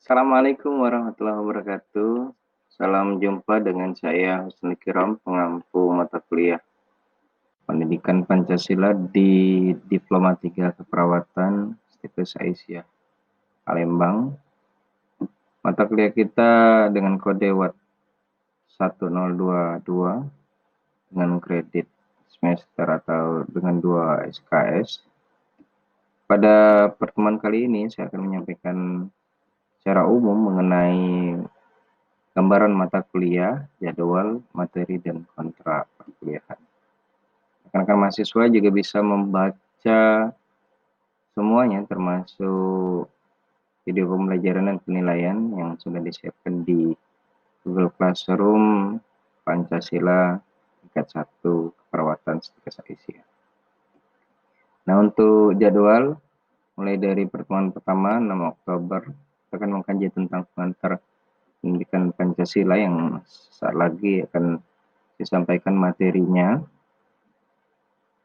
Assalamualaikum warahmatullahi wabarakatuh. Salam jumpa dengan saya Husni Kiram, pengampu mata kuliah Pendidikan Pancasila di Diploma 3 Keperawatan Stikes Aisyah Palembang. Mata kuliah kita dengan kode WAT 1022 dengan kredit semester atau dengan 2 SKS. Pada pertemuan kali ini saya akan menyampaikan secara umum mengenai gambaran mata kuliah, jadwal, materi, dan kontrak perkuliahan. Rekan-rekan mahasiswa juga bisa membaca semuanya termasuk video pembelajaran dan penilaian yang sudah disiapkan di Google Classroom Pancasila tingkat 1 Keperawatan Stikes Aisyah. Nah, untuk jadwal mulai dari pertemuan pertama 6 Oktober kita akan mengkaji tentang pengantar pendidikan Pancasila yang saat lagi akan disampaikan materinya.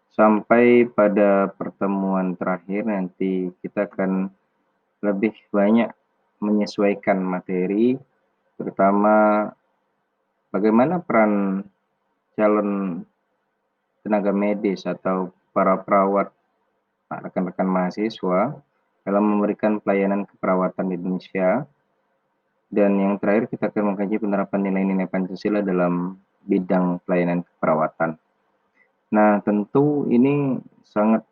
Sampai pada pertemuan terakhir nanti kita akan lebih banyak menyesuaikan materi, terutama bagaimana peran calon tenaga medis atau para perawat, rekan-rekan mahasiswa dalam memberikan pelayanan keperawatan di Indonesia. Dan yang terakhir kita akan mengkaji penerapan nilai-nilai Pancasila dalam bidang pelayanan keperawatan. Nah, tentu ini sangat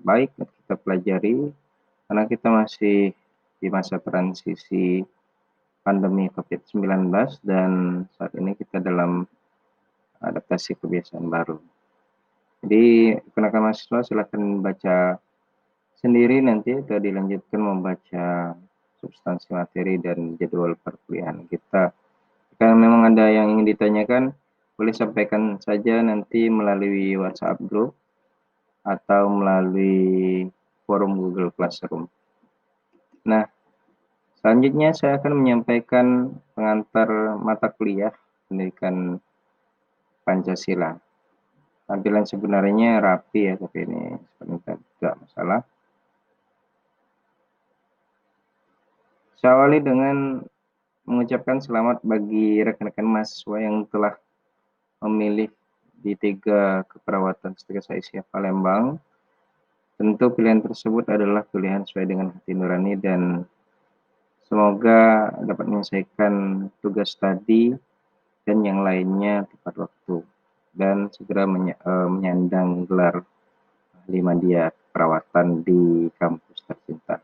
baik kita pelajari karena kita masih di masa transisi pandemi COVID-19 dan saat ini kita dalam adaptasi kebiasaan baru. Jadi, rekan-rekan mahasiswa silakan baca sendiri nanti atau dilanjutkan membaca substansi materi dan jadwal perkuliahan kita. Jika memang ada yang ingin ditanyakan, boleh sampaikan saja nanti melalui WhatsApp group atau melalui forum Google Classroom. Nah, selanjutnya saya akan menyampaikan pengantar mata kuliah pendidikan Pancasila. Tampilan sebenarnya rapi ya, tapi ini sebenarnya tidak masalah. Saya awali dengan mengucapkan selamat bagi rekan-rekan mahasiswa yang telah memilih di 3 Keperawatan Stikes Aisyah Palembang. Tentu pilihan tersebut adalah pilihan sesuai dengan hati nurani dan semoga dapat menyelesaikan tugas tadi dan yang lainnya tepat waktu dan segera menyandang gelar ahli media keperawatan di kampus tercinta.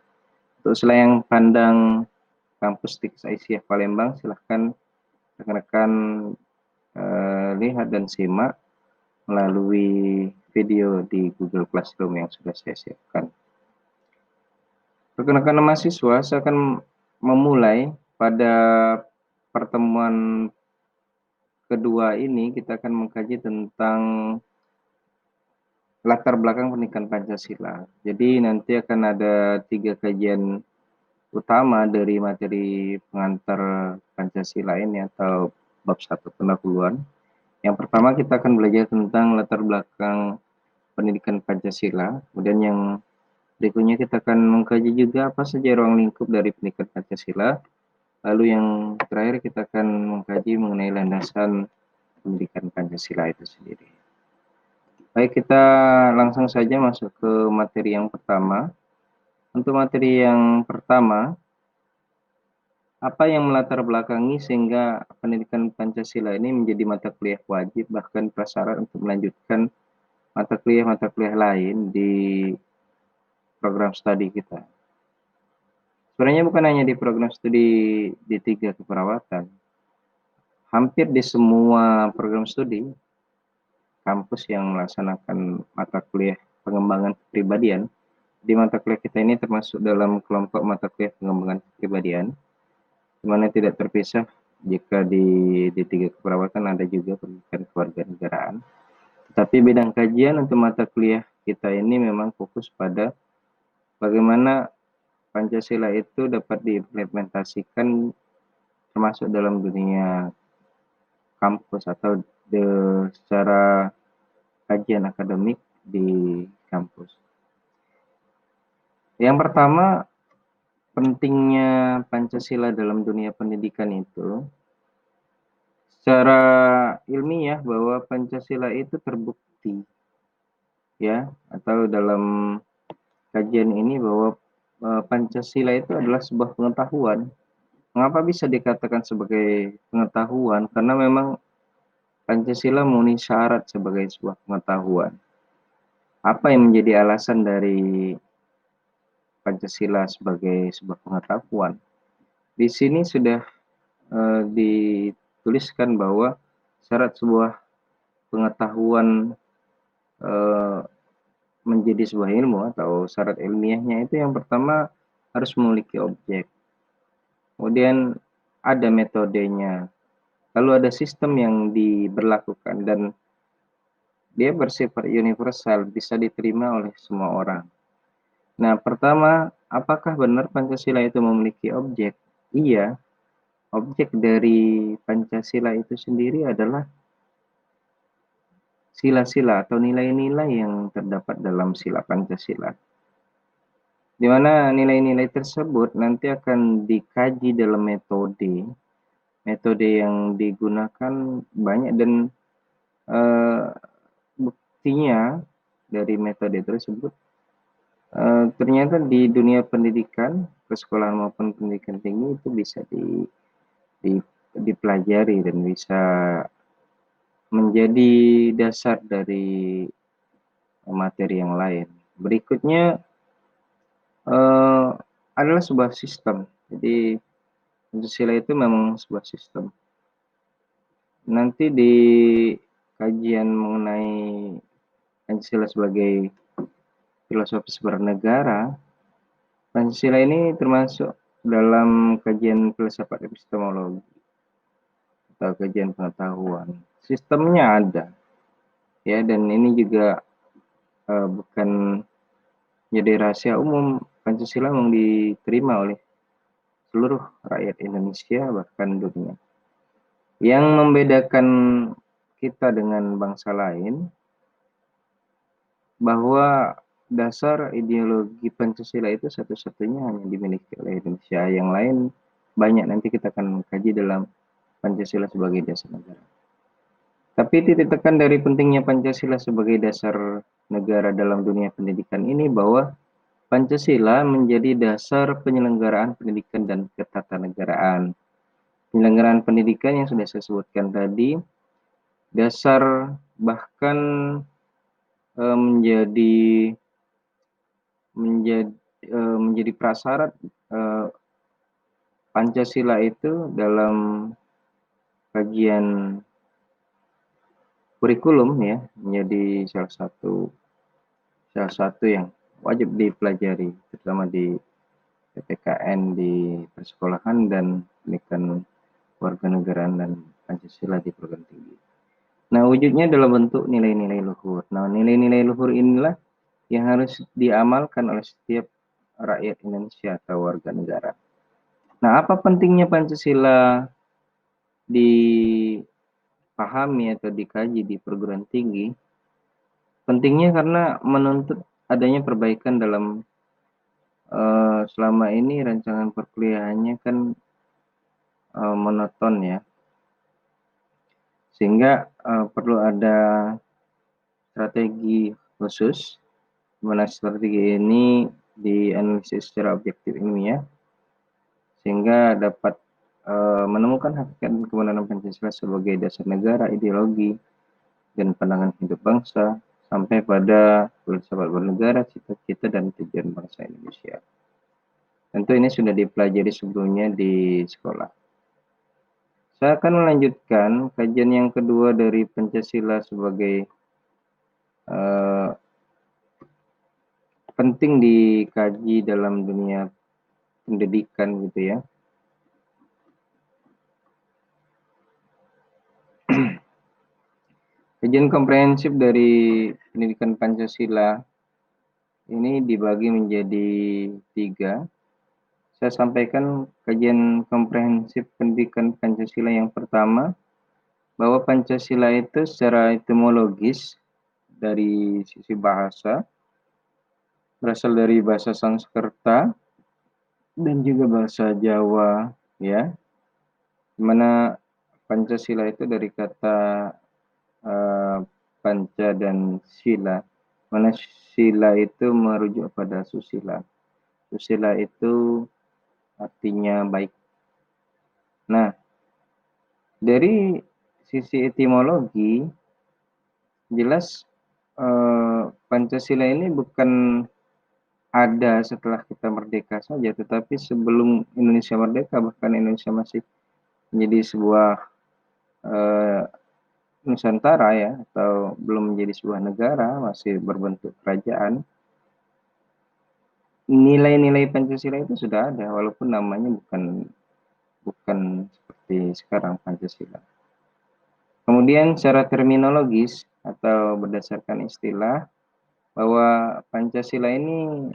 Untuk selayang pandang kampus Stikes Aisyah Palembang, silahkan rekan-rekan lihat dan simak melalui video di Google Classroom yang sudah saya siapkan. Rekan-rekan mahasiswa, saya akan memulai pada pertemuan kedua ini kita akan mengkaji tentang latar belakang pendidikan Pancasila. Jadi nanti akan ada 3 kajian utama dari materi pengantar Pancasila ini atau bab 1 pendahuluan. Yang pertama kita akan belajar tentang latar belakang pendidikan Pancasila. Kemudian yang berikutnya kita akan mengkaji juga apa saja ruang lingkup dari pendidikan Pancasila. Lalu yang terakhir kita akan mengkaji mengenai landasan pendidikan Pancasila itu sendiri. Baik, kita langsung saja masuk ke materi yang pertama. Untuk materi yang pertama, apa yang melatar belakangi sehingga pendidikan Pancasila ini menjadi mata kuliah wajib bahkan prasyarat untuk melanjutkan mata kuliah lain di program studi kita. Sebenarnya bukan hanya di program studi di 3 keperawatan. Hampir di semua program studi kampus yang melaksanakan mata kuliah pengembangan kepribadian, di mata kuliah kita ini termasuk dalam kelompok mata kuliah pengembangan kepribadian, di mana tidak terpisah jika di 3 keperawatan ada juga pendidikan kewarganegaraan. Tetapi bidang kajian untuk mata kuliah kita ini memang fokus pada bagaimana Pancasila itu dapat diimplementasikan termasuk dalam dunia kampus atau secara kajian akademik di kampus. Yang pertama, pentingnya Pancasila dalam dunia pendidikan itu, secara ilmiah bahwa Pancasila itu terbukti ya, atau dalam kajian ini bahwa Pancasila itu adalah sebuah pengetahuan. Mengapa bisa dikatakan sebagai pengetahuan? Karena memang Pancasila memenuhi syarat sebagai sebuah pengetahuan. Apa yang menjadi alasan dari Pancasila sebagai sebuah pengetahuan? Di sini sudah dituliskan bahwa syarat sebuah pengetahuan eh, menjadi sebuah ilmu atau syarat ilmiahnya itu yang pertama harus memiliki objek. Kemudian ada metodenya. Lalu ada sistem yang diberlakukan dan dia bersifat universal, bisa diterima oleh semua orang. Nah, pertama, apakah benar Pancasila itu memiliki objek? Iya, objek dari Pancasila itu sendiri adalah sila-sila atau nilai-nilai yang terdapat dalam sila Pancasila. Di mana nilai-nilai tersebut nanti akan dikaji dalam metode. Metode yang digunakan banyak dan eh, buktinya dari metode tersebut ternyata di dunia pendidikan, persekolahan maupun pendidikan tinggi itu bisa di, dipelajari dan bisa menjadi dasar dari materi yang lain. Berikutnya eh, adalah sebuah sistem. Jadi Pancasila itu memang sebuah sistem. Nanti di kajian mengenai Pancasila sebagai filosofis bernegara, Pancasila ini termasuk dalam kajian filsafat epistemologi atau kajian pengetahuan. Sistemnya ada, ya, dan ini juga bukan jadi rahasia umum. Pancasila memang diterima oleh seluruh rakyat Indonesia bahkan dunia. Yang membedakan kita dengan bangsa lain bahwa dasar ideologi Pancasila itu satu-satunya hanya dimiliki oleh Indonesia. Yang lain banyak nanti kita akan kaji dalam Pancasila sebagai dasar negara. Tapi titik tekan dari pentingnya Pancasila sebagai dasar negara dalam dunia pendidikan ini bahwa Pancasila menjadi dasar penyelenggaraan pendidikan dan ketatanegaraan. Penyelenggaraan pendidikan yang sudah saya sebutkan tadi, dasar bahkan menjadi menjadi menjadi prasyarat eh, Pancasila itu dalam kajian kurikulum ya, menjadi salah satu yang wajib dipelajari, terutama di PPKN di persekolahan dan pendidikan warganegaraan dan Pancasila di perguruan tinggi. Nah, wujudnya dalam bentuk nilai-nilai luhur. Nah, nilai-nilai luhur inilah yang harus diamalkan oleh setiap rakyat Indonesia atau warga negara. Nah, apa pentingnya Pancasila dipahami atau dikaji di perguruan tinggi? Pentingnya karena menuntut adanya perbaikan dalam selama ini rancangan perkuliahannya kan monoton ya, sehingga perlu ada strategi khusus, di mana strategi ini dianalisis secara objektif ilmiah, sehingga dapat menemukan hakikat dan kebenaran Pancasila sebagai dasar negara, ideologi, dan pandangan hidup bangsa, sampai pada filsafat bernegara, cita-cita, dan tujuan bangsa Indonesia. Tentu ini sudah dipelajari sebelumnya di sekolah. Saya akan melanjutkan kajian yang kedua dari Pancasila sebagai eh, penting dikaji dalam dunia pendidikan gitu ya. Kajian komprehensif dari pendidikan Pancasila ini dibagi menjadi 3. Saya sampaikan kajian komprehensif pendidikan Pancasila yang pertama, bahwa Pancasila itu secara etimologis dari sisi bahasa berasal dari bahasa Sanskerta dan juga bahasa Jawa, ya, di mana Pancasila itu dari kata panca dan sila, mana sila itu merujuk pada susila. Susila itu artinya baik. Nah, dari sisi etimologi, jelas Pancasila ini bukan ada setelah kita merdeka saja, tetapi sebelum Indonesia merdeka, bahkan Indonesia masih menjadi sebuah eh, Nusantara, ya, atau belum menjadi sebuah negara, masih berbentuk kerajaan. Nilai-nilai Pancasila itu sudah ada, walaupun namanya bukan bukan seperti sekarang Pancasila. Kemudian secara terminologis atau berdasarkan istilah, bahwa Pancasila ini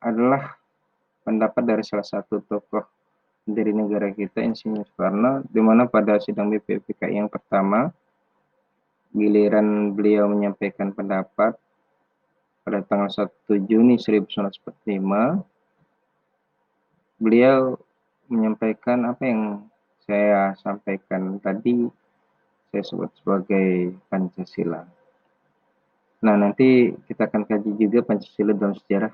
adalah pendapat dari salah satu tokoh dari negara kita, Insinyur Soekarno, di mana pada sidang BPUPKI yang pertama, giliran beliau menyampaikan pendapat pada tanggal 1 Juni 1945, beliau menyampaikan apa yang saya sampaikan tadi, saya sebut sebagai Pancasila. Nah, nanti kita akan kaji juga Pancasila dalam sejarah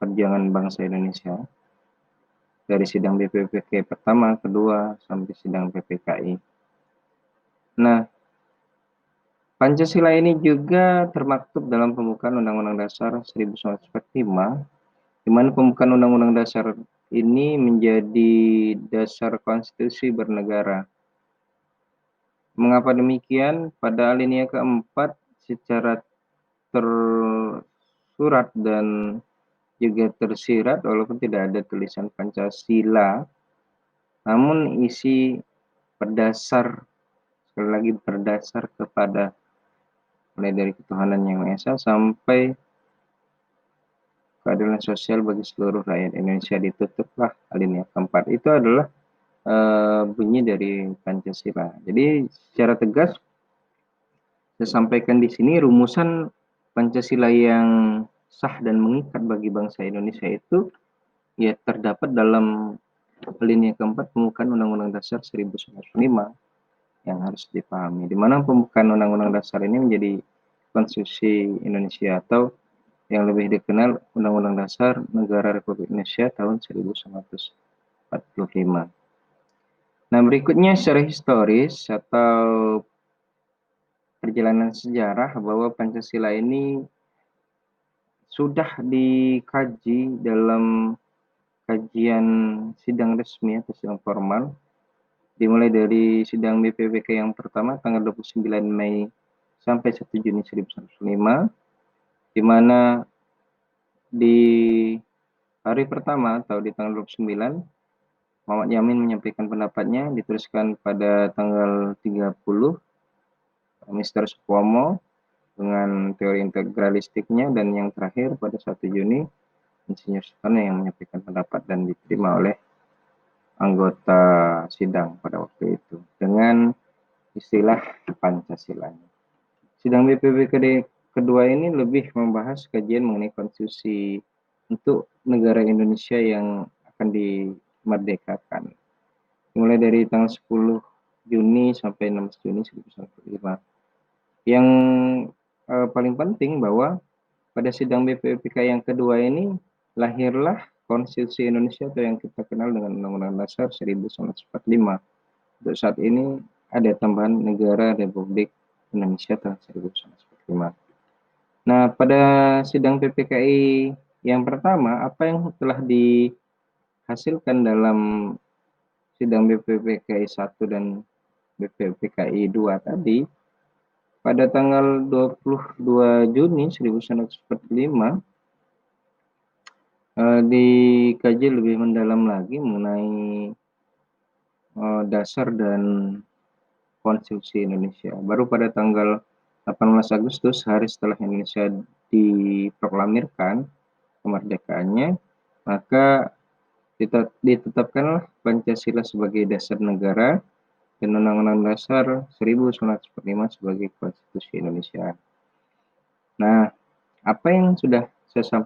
perjuangan bangsa Indonesia, dari sidang BPUPKI pertama, kedua, sampai sidang PPKI. Nah, Pancasila ini juga termaktub dalam pembukaan Undang-Undang Dasar 1945, di mana pembukaan Undang-Undang Dasar ini menjadi dasar konstitusi bernegara. Mengapa demikian? Pada alinea keempat secara tersurat dan juga tersirat, walaupun tidak ada tulisan Pancasila, namun isi berdasar, sekali lagi berdasar kepada, mulai dari ketuhanan yang Maha Esa sampai keadilan sosial bagi seluruh rakyat Indonesia, ditutuplah alinea keempat. Itu adalah bunyi dari Pancasila. Jadi secara tegas saya sampaikan di sini, rumusan Pancasila yang sah dan mengikat bagi bangsa Indonesia itu ya terdapat dalam alinea keempat pembukaan Undang-Undang Dasar 1945 yang harus dipahami. Di mana pembukaan Undang-Undang Dasar ini menjadi konstitusi Indonesia, atau yang lebih dikenal Undang-Undang Dasar Negara Republik Indonesia tahun 1945. Nah, berikutnya secara historis atau perjalanan sejarah, bahwa Pancasila ini sudah dikaji dalam kajian sidang resmi atau sidang formal, dimulai dari sidang BPUPKI yang pertama tanggal 29 Mei sampai 1 Juni 1905, di mana di hari pertama atau di tanggal 29, Muhammad Yamin menyampaikan pendapatnya, diteruskan pada tanggal 30 Mr. Supomo dengan teori integralistiknya, dan yang terakhir pada 1 Juni Insinyur Soekarno yang menyampaikan pendapat dan diterima oleh anggota sidang pada waktu itu dengan istilah Pancasila. Sidang BPUPKI kedua ini lebih membahas kajian mengenai konstitusi untuk negara Indonesia yang akan dimerdekakan, mulai dari tanggal 10 Juni sampai 16 Juni 1945. Yang paling penting bahwa pada sidang BPUPKI yang kedua ini lahirlah Konstitusi Indonesia atau yang kita kenal dengan Undang-Undang Dasar 1945. Untuk saat ini ada tambahan Negara Republik Indonesia tahun 1945. Nah, pada sidang PPKI yang pertama, apa yang telah dihasilkan dalam sidang BPUPKI 1 dan BPUPKI 2 tadi, pada tanggal 22 Juni 1945 dikaji lebih mendalam lagi mengenai dasar dan konstitusi Indonesia. Baru pada tanggal 18 Agustus, hari setelah Indonesia diproklamirkan kemerdekaannya, maka ditetapkanlah Pancasila sebagai dasar negara dan Undang-Undang Dasar 1945 sebagai konstitusi Indonesia. Nah, apa yang sudah saya sampaikan